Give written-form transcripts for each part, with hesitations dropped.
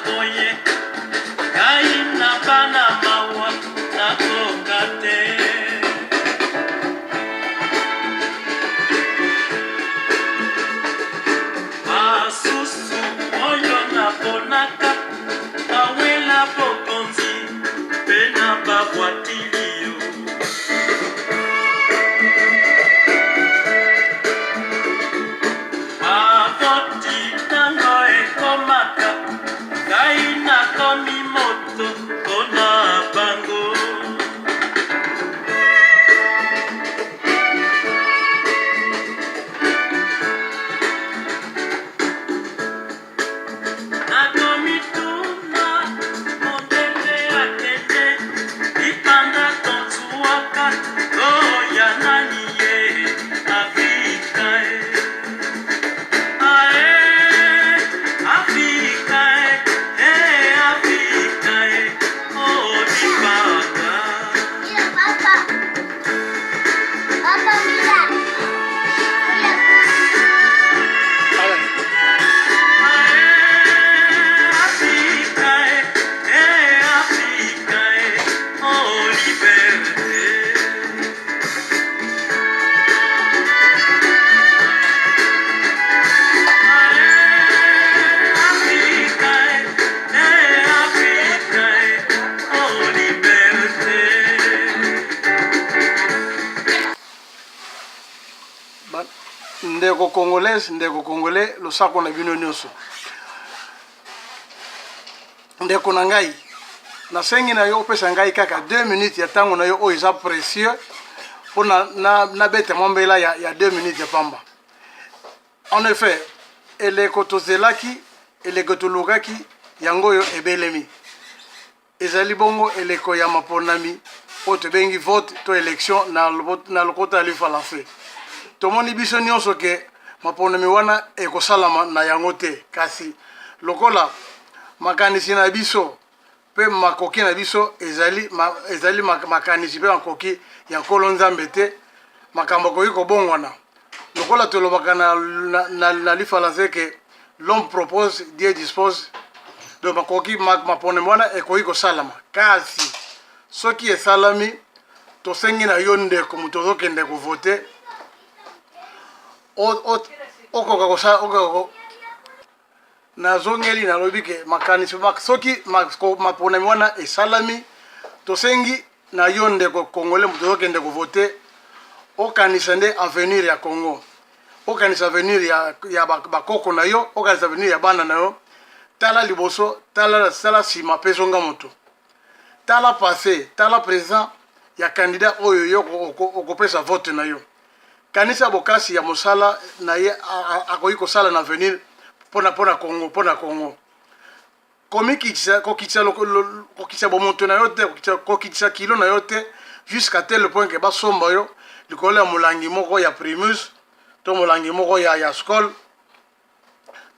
boye kaina bana mawa na kokate asusu oyo na bonaka awela bokonzi pena babwatilio avoti nango ekomaka kaina komi moto kona bango ndeko congolais ndeko congolais losako na bino nyonso ndeko na ngai nasengi na yo opesa ngai kaka 2 minutes ya tango na yo oyo eza précieux pour na bete mombela ya 2 minutes ya pamba. En effet eleko tozelaki eleko tolukaki yango oyo ebelemi ezali bongo eleko ya maponami oyo tobengi vote to élection na lokota ya lifalanse. Tomoni biso nyonso ke maponami wana ekosalama na yango te kasi lokola makanisi na biso pe makoki na biso ezali makanisi pe makoki ya nkolo nzambe te makambo koki kobongwana lokola tolobaka na lifalanse ke l'homme propose Dieu dispose donc makoki maponami wana ekoki kosalama kasi soki esalami tosengi na yo ndeko moto ozokende kovote okoka kosala nazongeli nalobi ke makanisi soki maponami wana esalami tosengi na yo ndeko congolais moto ozokende kovote okanisa nde avenir ya Congo okanisa avenir ya bakoko na yo okanisa avenir ya bana na yo tala liboso tala nsima mpe zonga moto tala passé tala présent ya candidat oyo yo okopesa vote na yo kanisa bokasi ya mosala na ye akoki kosala na avenir pona Congo kokitisa bomoto na yo te kokitisa kilo na yo te jusqu'à tel point ke basomba yo likolo ya molangi moko ya primus to molangi moko ya skol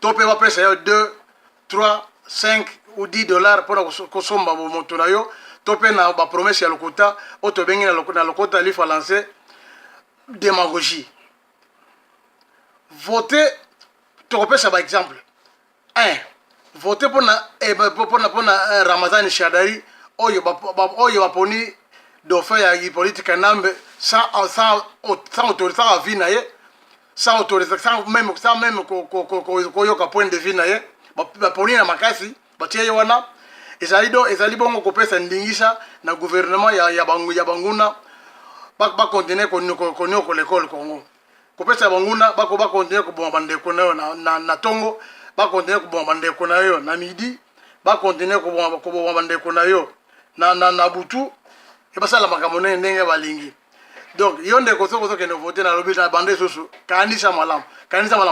to mpe bapesa yo 2, 3, 5 ou 10 dollars mpona kosomba bomoto na yo to mpe na bapromese ya lokuta oyo tobengi na lokota ya lifalanse démagogie. Voter, tu repères par exemple. 1. Voter pour Ramazan Shadari, oyo baponi dauphin ya politique nambe sans autorisation à vie naie, sans autorisation même koyoka point de vie naie, baponi na makasi, batie wana ezali bongo kopesa ndingisa na gouvernement ya banguna ba continuer ko l'école Congo kopesa banguna ba continuer ko bomba bandeko na yo na tongo ba continuer ko bomba bandeko na yo na midi ba continuer ko bomba bandeko na yo na butu e basala makambo ndenge balingi donc yo ndeko soko ke no voter na lobi na bande soso kanisa malam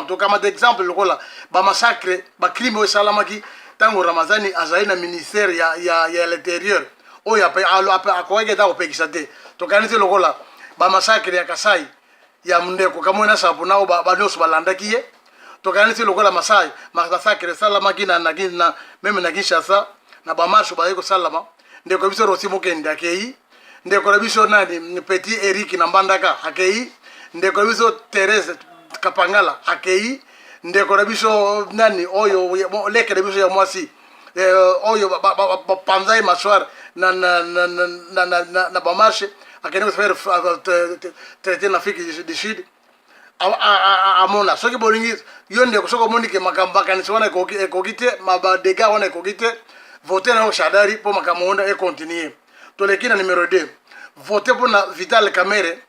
to kama exemple lokola ba massacre ba crime o salamaki tango Ramazani azali na ministère ya l'intérieur oyo akoyeke ta kopekisa te tokanisi lokola bamasakre ya Kasai ya mndeko kamwena sapo nao banyoso balandaki ye tokanisi lokola masakre salamaki na meme na Kinshasa na bamarche bayeko salama ndeko biso Rosi Mokende akei ndeko biso nani Petit Eric na Mbandaka akei ndeko biso Thérèse Kapangala akei ndeko biso nani oyo leke biso ya mwasi oyo panzai maswar na bamarche akende faire traiter na Afrique du Sud amona soki bolingi yo ndeko soko omoni ke makambo makanisi wana ekoki te mabadega wana ekoki te vote na Shadari mpo makambo wana econtinue. Toleki na numéro 2 vote mpona Vital Kamerhe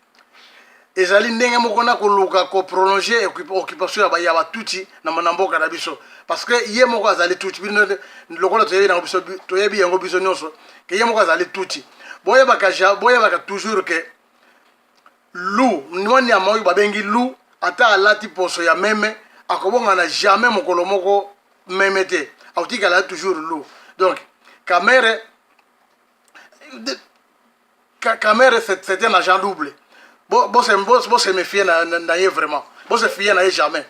ezali ndenge moko na koluka koprolonge occupation ya batuti na mboka na biso parce que ye moko azali tuti lokola toyebi yango biso nyonso ke ye moko azali tuti boyebaka toujours ke lu mwani ya maoyo babengi lu ata alati poso ya meme akobonga na jamais mokolo moko meme te autikala toujours lu. Donc Kamerhe c'est un agent double. Bon se méfier na ye vraiment. Bon se fier na ye jamais.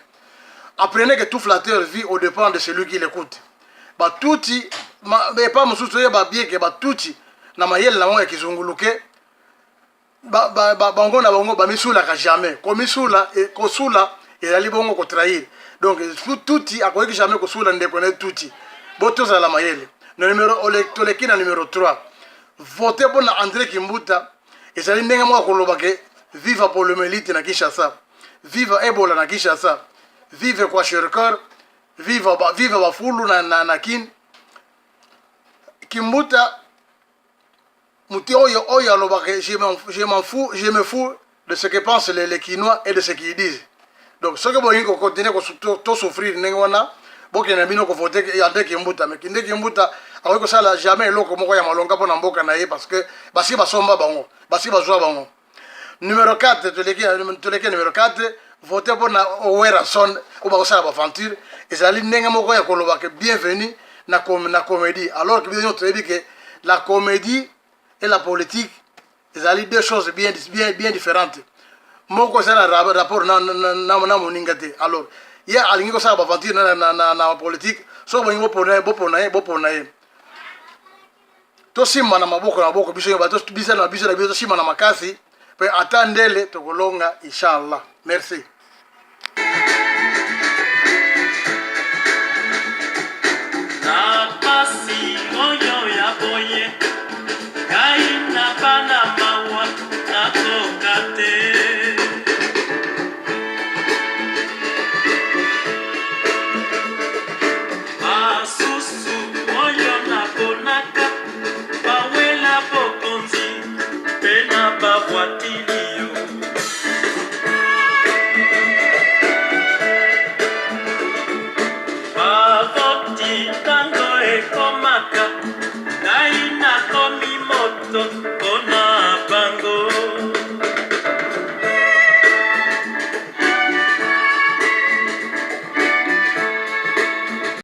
Apprenez que tout flatteur vit au dépend de celui qui l'écoute. Ba tuti mais pas mususu ye ba bien que ba tuti na mayele na wango kizunguluke bango na bango ba misula ka jamais. Ko misula e ko sula ezali bongo ko trahir. Donc tuti akoki jamais ko sula ndeko na tuti. Boto za la mayele. Toleki na numéro 3. Votez pour André Kimbuta. Et ça dit ndenge moko koloba ke viva poliomyélite na Kinshasa. Viva Ebola na Kinshasa. Vive Kwashiorkor. Viva Bafulu na Kin. Kimbuta muti oyo aloba ke je me fous de ce que pensent les Kinois et de ce qu'ils disent. Donc ce que bolingi ko continuer ko souffrir ndenge wana bokena bino ko voter André Kimbuta mais André Kimbuta akoki kosala jamais eloko moko ya malonga mpona mboka na ye parce que basi basomba bango basi bazwa bango. Numéro 4 toleki numéro 4 voter mpona Owera Son oyo bakosala baventure ezali ndenge moko ya koloba ke bienvenue na comédie alors que biso nyonso toyebi ke la comédie et la politique ezali deux choses bien différentes. Moko ezala rapport na moninga te. Alors ye alingi kosala baventure na politique soki bolingi bopona ye tosimba na maboko biso biso na biso tosimba na makasi pe ata ndele tokolonga inshallah. Merci. Na pasi oyo ya boye kai na bana mawa na kokate asusu